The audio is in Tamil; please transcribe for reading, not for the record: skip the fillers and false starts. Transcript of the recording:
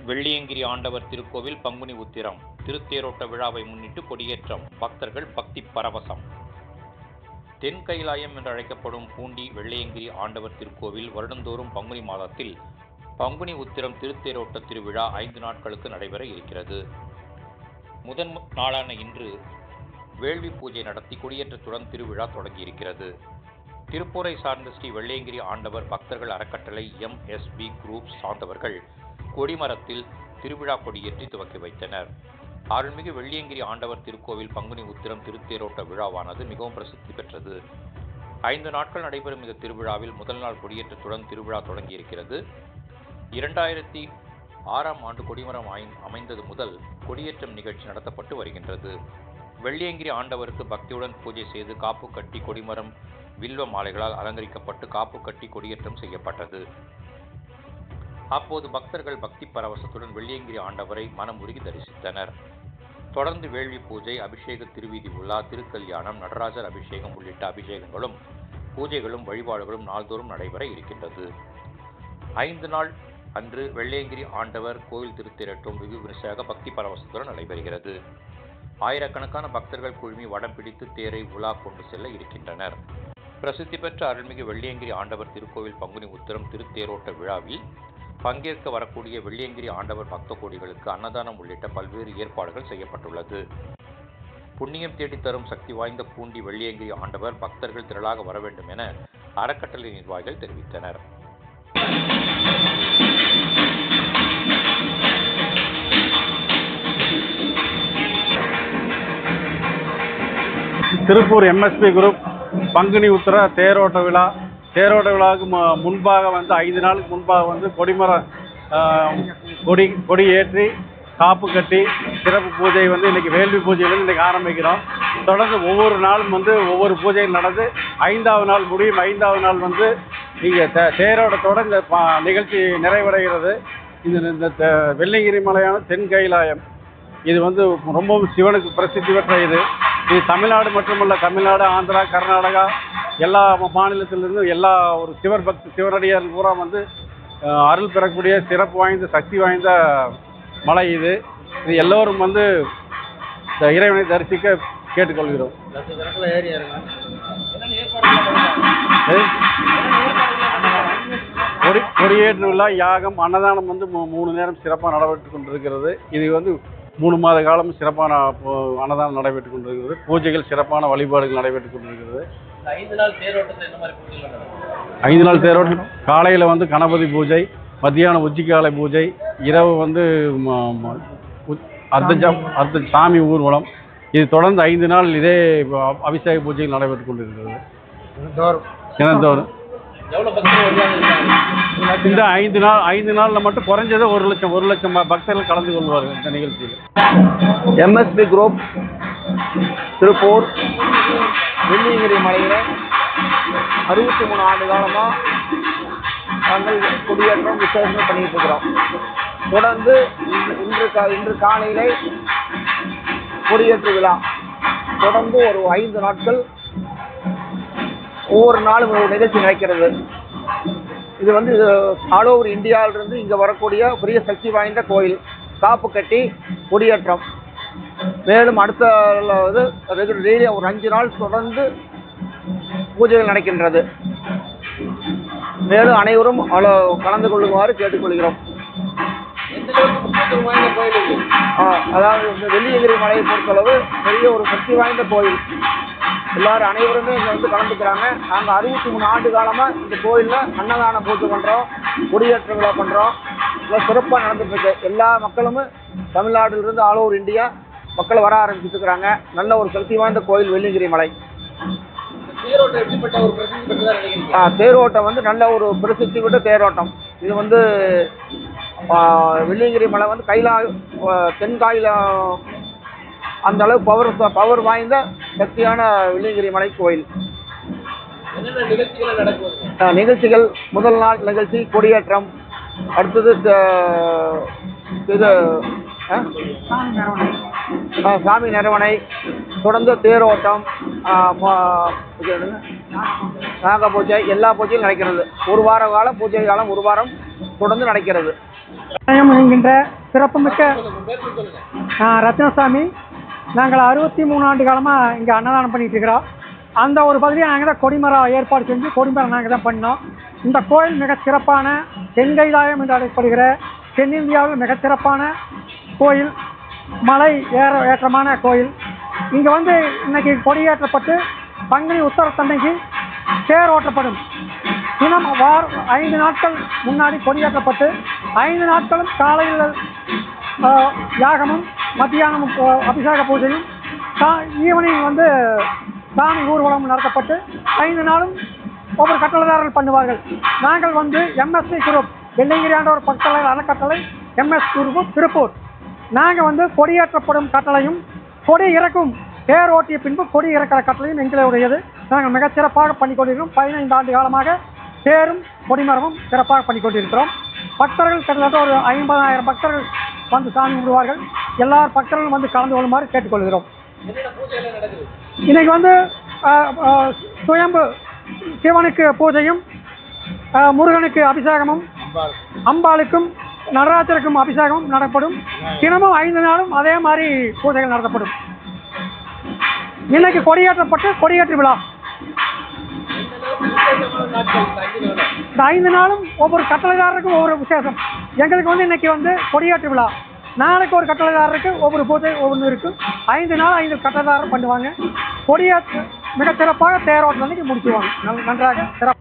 வெள்ளியங்கிரி ஆண்டவர் திருக்கோவில் பங்குனி உத்திரம் திருத்தேரோட்ட விழாவை முன்னிட்டு கொடியேற்றம், பக்தர்கள் பக்தி பரவசம். தென் கைலாயம் என்று அழைக்கப்படும் பூண்டி வெள்ளியங்கிரி ஆண்டவர் திருக்கோவில் வருடந்தோறும் பங்குனி மாதத்தில் பங்குனி உத்திரம் திருத்தேரோட்ட திருவிழா 5 நாட்களுக்கு நடைபெற இருக்கிறது. முதன் நாளான இன்று வேள்வி பூஜை நடத்தி கொடியேற்றத்துடன் திருவிழா தொடங்கியிருக்கிறது. திருப்பூரை சார்ந்த ஸ்ரீ வெள்ளியங்கிரி ஆண்டவர் பக்தர்கள் அறக்கட்டளை MSB குரூப் சார்ந்தவர்கள் கொடிமரத்தில் திருவிழா கொடியேற்றி துவக்கி வைத்தனர். அருள்மிகு வெள்ளியங்கிரி ஆண்டவர் திருக்கோவில் பங்குனி உத்திரம் திருத்தேரோட்ட விழாவானது மிகவும் பிரசித்தி பெற்றது. 5 நாட்கள் நடைபெறும் இந்த திருவிழாவில் முதல் நாள் கொடியேற்றத்துடன் திருவிழா தொடங்கியிருக்கிறது. 2006ஆம் ஆண்டு கொடிமரம் அமைந்தது முதல் கொடியேற்றம் நிகழ்ச்சி நடத்தப்பட்டு வருகின்றது. வெள்ளியங்கிரி ஆண்டவருக்கு பக்தியுடன் பூஜை செய்து காப்பு கட்டி கொடிமரம் வில்வ மாலைகளால் அலங்கரிக்கப்பட்டு காப்பு கட்டி கொடியேற்றம் செய்யப்பட்டது. அப்போது பக்தர்கள் பக்தி பரவசத்துடன் வெள்ளியங்கிரி ஆண்டவரை மனம் உருகி தரிசித்தனர். தொடர்ந்து வேள்வி பூஜை, அபிஷேக திருவீதி உலா, திருக்கல்யாணம், நடராஜர் அபிஷேகம் உள்ளிட்ட அபிஷேகங்களும் பூஜைகளும் வழிபாடுகளும் நாள்தோறும் நடைபெற இருக்கின்றது. 5 நாள் அன்று வெள்ளியங்கிரி ஆண்டவர் கோவில் திருத்தேரோட்டம் வெகு விமர்சையாக பக்தி பரவசத்துடன் நடைபெறுகிறது. ஆயிரக்கணக்கான பக்தர்கள் குழுமி வடம் பிடித்து தேரை உலா கொண்டு செல்ல இருக்கின்றனர். பிரசித்தி பெற்ற அருள்மிகு வெள்ளியங்கிரி ஆண்டவர் திருக்கோவில் பங்குனி உத்திரம் திருத்தேரோட்ட விழாவில் பங்கேற்க வரக்கூடிய வெள்ளியங்கிரி ஆண்டவர் பக்த கோடிகளுக்கு அன்னதானம் உள்ளிட்ட பல்வேறு ஏற்பாடுகள் செய்யப்பட்டுள்ளது. புண்ணியம் தேடித்தரும் சக்தி வாய்ந்த பூண்டி வெள்ளியங்கிரி ஆண்டவர் பக்தர்கள் திரளாக வர வேண்டும் என அறக்கட்டளை நிர்வாகிகள் தெரிவித்தனர். திருப்பூர் MSB குரூப் பங்குனி உத்திர தேரோட்ட விழாவுக்கு முன்பாக 5 நாளுக்கு முன்பாக கொடிமரம் கொடி ஏற்றி காப்பு கட்டி சிறப்பு பூஜை இன்றைக்கி வேள்வி பூஜையிலிருந்து இன்றைக்கி ஆரம்பிக்கிறோம். தொடர்ந்து ஒவ்வொரு நாளும் ஒவ்வொரு பூஜைகள் நடந்து 5ஆவது நாள் முடியும். 5ஆவது நாள் இங்கே தேரோட்டத்தோடு இந்த நிகழ்ச்சி நிறைவடைகிறது. இந்த வெள்ளியங்கிரி மலையான தென் கைலாயம் இது ரொம்பவும் சிவனுக்கு பிரசித்தி பெற்ற இது தமிழ்நாடு மட்டுமல்ல, தமிழ்நாடு, ஆந்திரா, கர்நாடகா எல்லா மாநிலத்திலிருந்து எல்லா ஒரு சிவனடியார்கள் பூரா அருள் பெறக்கூடிய சிறப்பு வாய்ந்த சக்தி வாய்ந்த மலை இது எல்லோரும் இந்த இறைவனை தரிசிக்க கேட்டுக்கொள்கிறோம். கொடியேற்று விழா, யாகம், அன்னதானம் 3 நேரம் சிறப்பாக நடைபெற்று கொண்டிருக்கிறது. இது 3 மாத காலம் சிறப்பான அன்னதானம் நடைபெற்றுக் கொண்டிருக்கிறது. பூஜைகள், சிறப்பான வழிபாடுகள் நடைபெற்றுக் கொண்டிருக்கிறது. 5 நாள் தேரோட்டத்தில் என்ன மாதிரி பூஜைகள் நடக்கும்? 5 நாள் தேரோட்டம் காலையில் கணபதி பூஜை, மத்தியானம் உச்சிக்காலை பூஜை, இரவு அர்த்த சாமி ஊர்வலம். இது தொடர்ந்து 5 நாள் இதே அபிஷேக பூஜைகள் நடைபெற்றுக் கொண்டிருக்கிறது. தினந்தோறும் இந்த 5 நாளில் மட்டும் குறைஞ்சது 1 லட்சம் பக்தர்கள் கலந்து கொள்வார்கள் இந்த நிகழ்ச்சியில். MSB குரூப் திருப்பூர் வெள்ளியங்கிரி மலையில் 63 ஆண்டு காலமாக நாங்கள் குடியேற்றம் விசேஷம் பண்ணிட்டு இருக்கிறோம். தொடர்ந்து இன்று காலையில் கொடியேற்று விழா தொடர்ந்து ஒரு 5 நாட்கள் ஒவ்வொரு நாளும் ஒரு நிகழ்ச்சி நடக்கிறது. இது ஆல் ஓவர் இந்தியாவிலிருந்து இங்கே வரக்கூடிய பெரிய சக்தி வாய்ந்த கோயில், காப்பு கட்டி கொடியேற்றம். மேலும் அடுத்த டெய்லி ஒரு 5 நாள் தொடர்ந்து பூஜைகள் நடக்கின்றது. மேலும் அனைவரும் கலந்து கொள்ளுமாறு கேட்டுக்கொள்கிறோம். அதாவது இந்த வெள்ளியங்கிரி மலையை பொறுத்தளவு பெரிய ஒரு சக்தி வாய்ந்த கோயில். எல்லாரும் அனைவருமே இங்கே கலந்துக்கிறாங்க. நாங்கள் 63 ஆண்டு காலமாக இந்த கோயிலில் அன்னதான பூஜை பண்ணுறோம், கொடியேற்ற விழா பண்ணுறோம். இதில் சிறப்பாக நடந்துட்டுருக்கு. எல்லா மக்களும் தமிழ்நாட்டிலிருந்து ஆல் ஓவர் இந்தியா மக்கள் வர ஆரம்பிச்சுருக்கிறாங்க. நல்ல ஒரு சக்தி வாய்ந்த கோயில் வெள்ளியங்கிரி மலை. தேரோட்டம் நல்ல ஒரு பிரசித்தி பெற்ற தேரோட்டம். இது வெள்ளியங்கிரி மலை தென்காயில அந்த அளவு பவர் வாய்ந்த சக்தியான வெள்ளியங்கிரி மலை கோயில். நிகழ்ச்சிகள் முதல் நாள் நிகழ்ச்சி கொடியேற்றம், அடுத்தது சாமி நிறவனை, தொடர்ந்து தேரோட்டம், நாக பூஜை, எல்லா பூஜையும் நடக்கிறது. 1 வார காலம் பூஜை காலம் 1 வாரம் தொடர்ந்து நடக்கிறது. என்கின்ற சிறப்புமிக்க ரத்னசாமி. நாங்கள் 63 ஆண்டு காலமாக இங்கே அன்னதானம் பண்ணிட்டு இருக்கிறோம். அந்த ஒரு பகுதியை நாங்கள் தான் கொடிமரம் ஏற்பாடு செஞ்சு கொடிமரம் நாங்கள் தான் பண்ணோம். இந்த கோயில் மிகச் சிறப்பான தென்கைலாயம் என்று அழைக்கப்படுகிற தென்னிந்தியாவில் மிகச்சிறப்பான கோயில், மலை ஏற்றமான கோயில். இங்கே வந்து இன்னைக்கு கொடியேற்றப்பட்டு பங்குனி உத்தரத்தன்னைக்கு தேர் ஓட்டப்படும். தினம் 5 நாட்கள் முன்னாடி கொடியேற்றப்பட்டு 5 நாட்களும் காலையில் யாகமும் மத்தியானமும் அபிஷேக பூஜையும் ஈவினிங் வந்து சாமி ஊர்வலம் நடத்தப்பட்டு 5 நாளும் ஒவ்வொரு கட்டளைதாரர்கள் பண்ணுவார்கள். நாங்கள் வந்து எம்எஸ்சி குரூப் வெள்ளிங்கிரி ஆண்டவர் பக்கலை அறக்கட்டளை எம்எஸ் குரூப் திருப்பூர். நாங்கள் வந்து கொடியேற்றப்படும் கட்டளையும் கொடி இறக்கும் தேர் ஓட்டிய பின்பு கொடி இறக்கிற கட்டளையும் எங்களுடையது. நாங்கள் மிகச்சிறப்பாக பண்ணிக்கொண்டிருக்கிறோம். 15 ஆண்டு காலமாக தேரும் கொடிமரமும் சிறப்பாக பண்ணிக்கொண்டிருக்கிறோம். பக்தர்கள் கிட்டத்தட்ட ஒரு 50,000 பக்தர்கள் வந்து சாமி கும்பிடுவார்கள். எல்லா பக்தர்களும் வந்து கலந்து கொள்ளுமாறு கேட்டுக்கொள்கிறோம். இன்னைக்கு வந்து சுயம்பு சிவனுக்கு பூஜையும் முருகனுக்கு அபிஷேகமும் அம்பாளுக்கும் நடராஜருக்கும் அபிஷேகமும் நடப்படும். தினமும் 5 நாளும் அதே மாதிரி பூஜைகள் நடத்தப்படும். இன்னைக்கு கொடியேற்றப்பட்டு கொடியேற்று விழா. இந்த 5 நாளும் ஒவ்வொரு கட்டளைதாரருக்கும் ஒவ்வொரு விசேஷம். எங்களுக்கு வந்து இன்னைக்கு வந்து கொடியேற்று விழா. நாளைக்கு ஒரு கட்டளைதாரருக்கு ஒவ்வொரு பூஜை ஒவ்வொன்று இருக்கும். 5 நாள் 5 கட்டளைதாரர் பண்ணுவாங்க. கொடியேற்று மிகச்சிறப்பாக தேரோட்டம் அன்னைக்கு முடிச்சுவாங்க. நன்றாக சிறப்பு.